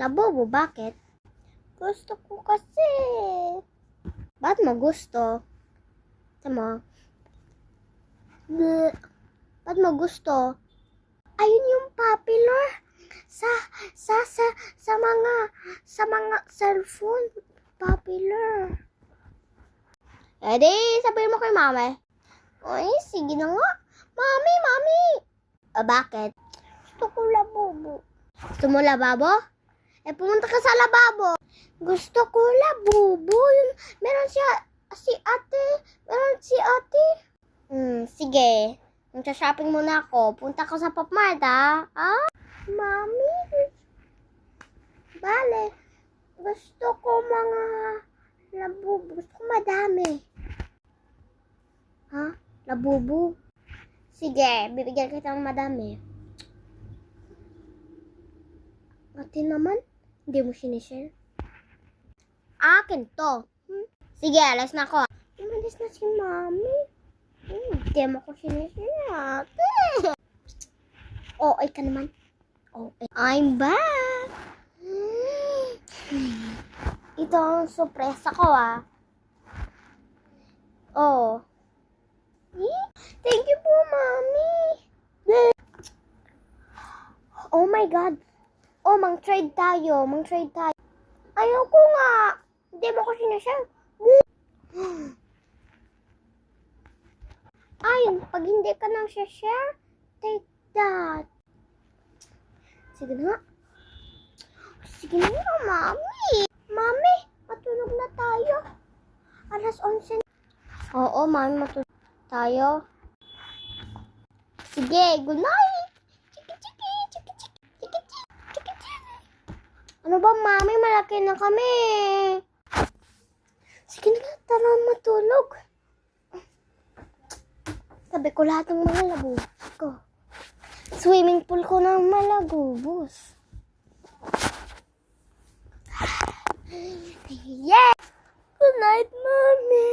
Labobo, bakit? Gusto ko kasi. Ba't mo gusto? Tama. Ba't mo gusto? Ayun yung popular sa mga cellphone. Popular. Eh di, sabihin mo kay mami. Ay, sige na nga. Mami. Bakit? Gusto ko labobo. Gusto mo lababo? Eh, pumunta ka sa lababo. Gusto ko labobo. Meron si ate. Sige. Magsha-shopping muna ako. Punta ko sa Popmart, ha? Ah? Mami? Bale. Gusto ko mga labubo. Gusto ko madami. Ha? Labubo? Sige, bibigyan kita ng madami. Ate naman, hindi mo sinishare. Akin to. Sige, alas na ako. Umalis na si mami. Hindi mo ko sinishare, ate. Okay ka naman. Okay. I'm back. Ito ang surpresa ko, ah. Oh. Thank you po, mami. Oh my God. Oh, mang-trade tayo. Ayoko nga. Hindi mo ko sinashare. Ay, pag hindi ka nang share, take that. Sige na. Sige na, mami. Mami, matulog na tayo. Alas 11. Oo, mami, matulog tayo. Sige, good night. Chiki. Ano ba, mami? Malaki na kami. Sige na, tara matulog. Sabi ko lahat ng mga labubos ko. Swimming pool ko ng malagubos. Yeah! Good night, mami.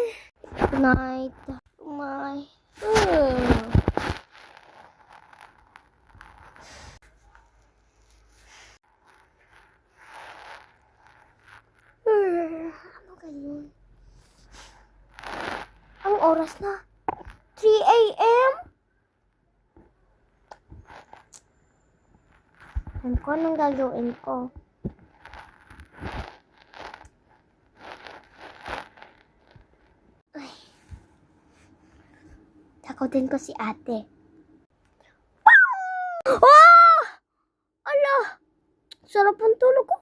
Good night. Ano ganyan? Ang oras na. 3 a.m. Anong gagawin ko? Ay. Takutin ko si ate. Ah! Ala! Sarap ang tulog ko.